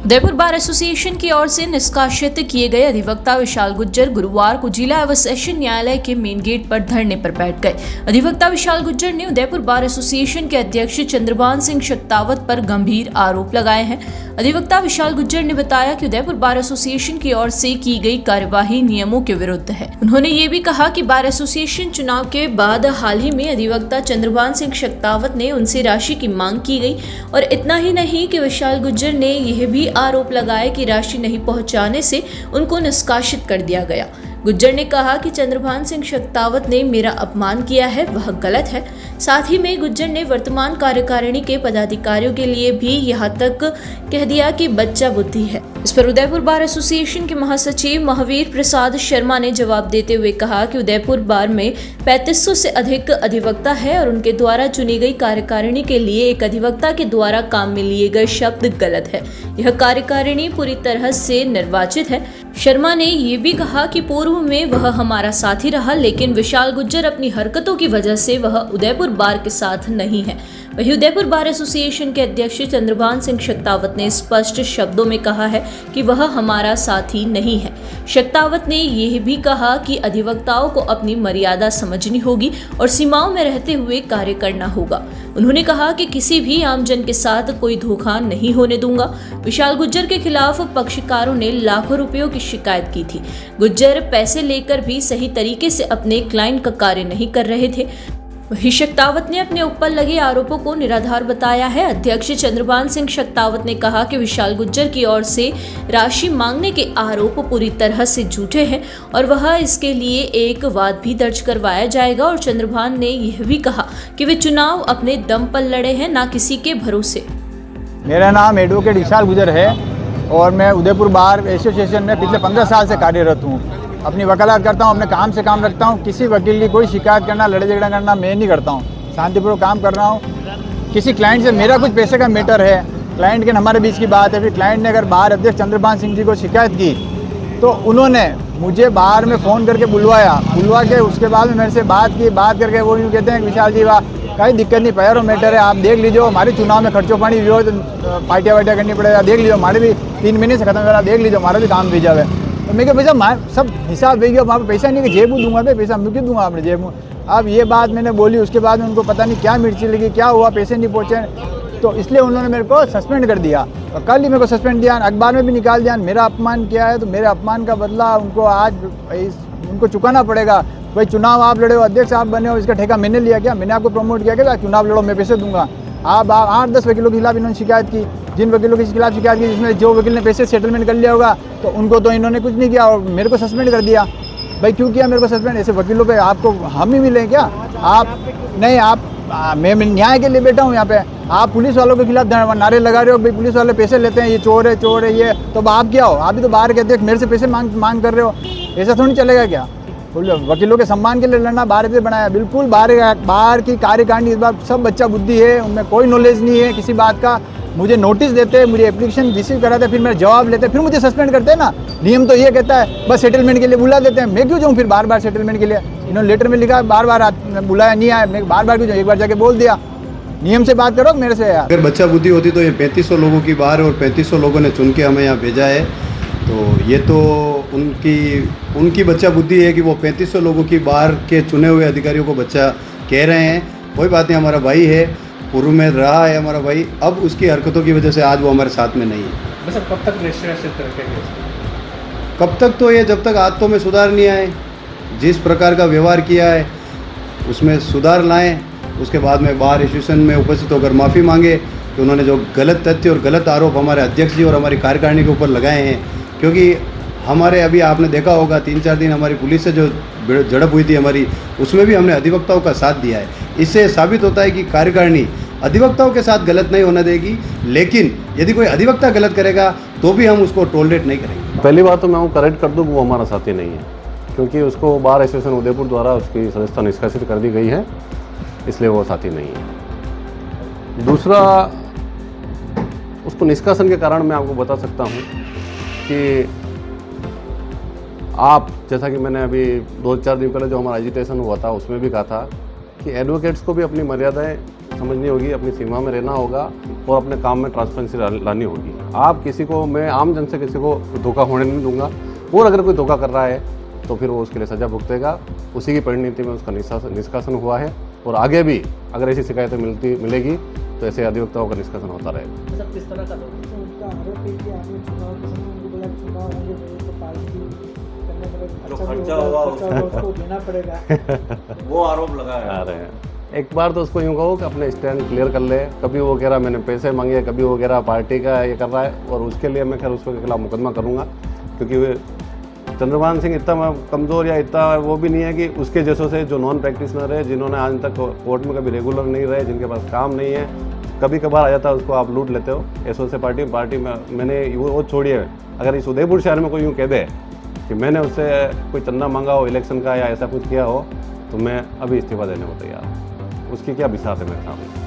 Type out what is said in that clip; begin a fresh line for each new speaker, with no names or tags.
Udaipur bar association की ओर से निष्कासित किए गए अधिवक्ता विशाल गुज्जर गुरुवार को जिला एवं सेशन न्यायालय के मेन गेट पर धरने पर बैठ गए। अधिवक्ता विशाल गुज्जर ने उदयपुर बार एसोसिएशन के अध्यक्ष चंद्रभान सिंह शक्तावत पर गंभीर आरोप लगाए हैं। अधिवक्ता विशाल गुज्जर ने बताया कि उदयपुर बार एसोसिएशन की ओर से की गई कार्यवाही नियमों के विरुद्ध है। उन्होंने ये भी कहा कि बार एसोसिएशन चुनाव के बाद हाल ही में अधिवक्ता चंद्रभान सिंह शक्तावत ने उनसे राशि की मांग की गई और इतना ही नहीं कि विशाल गुज्जर ने यह भी आरोप लगाए कि राशि नहीं पहुंचाने से उनको निष्कासित कर दिया गया। गुज्जर ने कहा कि चंद्रभान सिंह शक्तावत ने मेरा अपमान किया है, वह गलत है। साथ ही में गुज्जर ने वर्तमान कार्यकारिणी के पदाधिकारियों के लिए भी यहाँ तक कह दिया कि बच्चा बुद्धि है। इस पर उदयपुर बार एसोसिएशन के महासचिव महावीर प्रसाद शर्मा ने जवाब देते हुए कहा कि उदयपुर बार में 3500 से अधिक अधिवक्ता है और उनके द्वारा चुनी गई कार्यकारिणी के लिए एक अधिवक्ता के द्वारा काम में लिए गए शब्द गलत है। यह कार्यकारिणी पूरी तरह से निर्वाचित है। शर्मा ने ये भी कहा कि पूर्व में वह हमारा साथी रहा, लेकिन विशाल गुज्जर अपनी हरकतों की वजह से वह उदयपुर बार के साथ नहीं है। वहीं उदयपुर बार एसोसिएशन के अध्यक्ष चंद्रभान सिंह शक्तावत ने स्पष्ट शब्दों में कहा है कि वह हमारा साथी नहीं है। शक्तावत ने यह भी कहा कि अधिवक्ताओं को अपनी मर्यादा समझनी होगी और सीमाओं में रहते हुए कार्य करना होगा। उन्होंने कहा कि किसी भी आमजन के साथ कोई धोखा नहीं होने दूंगा। विशाल गुज्जर के खिलाफ पक्षकारों ने लाखों रुपयों की शिकायत की थी। गुज्जर पैसे लेकर भी सही तरीके से अपने क्लाइंट का कार्य नहीं कर रहे थे। वहीं शक्तावत ने अपने ऊपर लगे आरोपों को निराधार बताया है। अध्यक्ष चंद्रभान सिंह शक्तावत ने कहा कि विशाल गुज्जर की ओर से राशि मांगने के आरोप पूरी तरह से झूठे हैं और वह इसके लिए एक वाद भी दर्ज करवाया जाएगा। और चंद्रभान ने यह भी कहा कि वे चुनाव अपने दम पर लड़े हैं, ना किसी के भरोसे।
मेरा नाम एडवोकेट विशाल गुज्जर है और मैं उदयपुर बार एसोसिएशन में पिछले 15 साल से कार्यरत हूँ। अपनी वकालत करता हूँ, अपने काम से काम रखता हूँ। किसी वकील की कोई शिकायत करना, लड़ाई झगड़ा करना मैं नहीं करता हूँ। शांतिपूर्वक काम कर रहा हूँ। किसी क्लाइंट से मेरा कुछ पैसे का मैटर है, क्लाइंट के हमारे बीच की बात है, फिर क्लाइंट ने अगर बार अध्यक्ष चंद्रभान सिंह जी को शिकायत की तो उन्होंने मुझे बाहर में फ़ोन करके बुलवा के उसके बाद में मेरे से बात करके वो यूँ कहते हैं कि विशाल जी वाह कहीं दिक्कत नहीं, पैरों मैटर है, आप देख लीजिए हमारे चुनाव में खर्चों पानी भी हो तो पार्टियाँ वार्टियाँ करनी पड़ेगा, देख लीजिए हमारे भी 3 महीने से खत्म करा, देख लीजिए हमारा भी काम भेजा है। तो मैं क्या भैया सब हिसाब भेजिए, वहाँ पर पैसा नहीं कि जेब दूंगा, भाई पैसा मैं क्यों दूंगा अपने जेब में। अब ये बात मैंने बोली, उसके बाद उनको पता नहीं क्या मिर्ची लगी, क्या हुआ, पैसे नहीं पहुँचे, तो इसलिए उन्होंने मेरे को सस्पेंड कर दिया। और कल ही मेरे को सस्पेंड दिया, अखबार में भी निकाल दिया। मेरा अपमान किया है तो मेरे अपमान का बदला उनको आज उनको चुकाना पड़ेगा। भाई चुनाव आप लड़े हो, अध्यक्ष आप बने हो, इसका ठेका मैंने लिया क्या? मैंने आपको प्रमोट किया क्या? चुनाव लड़ो, मैं पैसे दूंगा। आप 8-10 वकीलों के खिलाफ इन्होंने शिकायत की। जिन वकीलों के खिलाफ शिकायत की, जिसमें जो वकील ने पैसे सेटलमेंट कर लिया होगा, तो उनको तो इन्होंने कुछ नहीं किया और मेरे को सस्पेंड कर दिया। भाई क्यों किया मेरे को सस्पेंड? ऐसे वकीलों पे आपको हम ही मिले क्या? आप नहीं, आप मैं न्याय के लिए बैठा हूँ यहाँ पे। आप पुलिस वालों के खिलाफ नारे लगा रहे हो, भाई पुलिस वाले पैसे लेते हैं, ये चोर है ये, तो आप क्या हो? आप भी तो बाहर के अध्यक्ष मेरे से पैसे मांग कर रहे हो, ऐसा थोड़ी चलेगा क्या? वकीलों के सम्मान के लिए लड़ना बाहर से बनाया, बिल्कुल बाहर की कार्यकारिणी इस बार सब बच्चा बुद्धि है, उनमें कोई नॉलेज नहीं है किसी बात का। मुझे नोटिस देते, मुझे एप्लीकेशन रिसीव कराते, फिर मेरा जवाब लेते, फिर मुझे सस्पेंड करते हैं ना। नियम तो ये कहता है बस सेटलमेंट के लिए बुला देते हैं, मैं क्यों जाऊँ फिर बार सेटलमेंट के लिए? इन्होंने लेटर में लिखा बार बुलाया नहीं आया, मैं बार क्यों जाऊँ? एक बार जाके बोल दिया। नियम से बात करो मेरे से यार।
अगर बच्चा बुद्धि होती तो ये 3500 लोगों की बार और 3500 लोगों ने चुन के हमें यहाँ भेजा है, तो ये तो उनकी बच्चा बुद्धि है कि वो 3500 लोगों की बार के चुने हुए अधिकारियों को बच्चा कह रहे हैं। कोई बात नहीं, हमारा भाई है, पूर्व में रहा है हमारा भाई, अब उसकी हरकतों की वजह से आज वो हमारे साथ में नहीं है।
बस अब कब तक निश्चित रखेंगे?
कब तक तो ये जब तक आदतों में सुधार नहीं आए, जिस प्रकार का व्यवहार किया है उसमें सुधार लाएं। उसके बाद में बार एसोसिएशन में उपस्थित होकर माफ़ी मांगे कि उन्होंने जो गलत तथ्य और गलत आरोप हमारे अध्यक्ष जी और हमारी कार्यकारिणी के ऊपर लगाए हैं। क्योंकि हमारे अभी आपने देखा होगा 3-4 दिन हमारी पुलिस से जो झड़प हुई थी हमारी, उसमें भी हमने अधिवक्ताओं का साथ दिया है। इससे साबित होता है कि कार्यकारिणी अधिवक्ताओं के साथ गलत नहीं होने देगी, लेकिन यदि कोई अधिवक्ता गलत करेगा तो भी हम उसको टॉलरेट नहीं करेंगे।
पहली बात तो मैं वो करेक्ट कर दूँ, वो हमारा साथी नहीं है, क्योंकि उसको बार एसोसिएशन उदयपुर द्वारा उसकी सदस्यता निष्कासित कर दी गई है, इसलिए वो साथी नहीं है। दूसरा, उसको निष्कासन के कारण मैं आपको बता सकता हूँ कि आप, जैसा कि मैंने अभी 2-4 दिन पहले जो हमारा एजिटेशन हुआ था उसमें भी कहा था कि एडवोकेट्स को भी अपनी मर्यादाएं समझनी होगी, अपनी सीमा में रहना होगा और अपने काम में ट्रांसपेरेंसी लानी होगी। आप किसी को, मैं आम जन से किसी को धोखा होने नहीं दूंगा, और अगर कोई धोखा कर रहा है तो फिर वो उसके लिए सज़ा भुगतेगा। उसी की परिणति में उसका निष्कासन हुआ है और आगे भी अगर ऐसी शिकायतें मिलेगी तो ऐसे अधिवक्ताओं का निष्कासन होता रहेगा।
सब किस तरह का लोग
उनका आरोप है कि आपने चुनाव के समय उनको बोला चुनाव होंगे तो पार्टी करने पड़ेगा,
जो खर्चा होगा
उसको देना पड़ेगा।
वो आरोप लगाया
आ रहे हैं। एक बार तो उसको यूँ कहो कि अपने स्टैंड क्लियर कर ले। कभी वो कह रहा मैंने पैसे मांगे, कभी वो कह रहा पार्टी का ये कर रहा है, और उसके लिए मैं खैर उसके खिलाफ मुकदमा करूँगा, क्योंकि चंद्रभान सिंह इतना कमज़ोर या इतना वो भी नहीं है कि उसके जैसों से जो नॉन प्रैक्टिशनर है, जिन्होंने आज तक कोर्ट में कभी रेगुलर नहीं रहे, जिनके पास काम नहीं है, कभी कभार आ जाता है उसको आप लूट लेते हो। ऐसों से पार्टी में मैंने वो छोड़िए, अगर इस उदयपुर शहर में कोई यूँ कह दे कि मैंने उससे कोई चंदा मांगा हो इलेक्शन का या ऐसा कुछ किया हो, तो मैं अभी इस्तीफा देने को तैयार हूँ। उसकी क्या बिसात है मेरे सामने।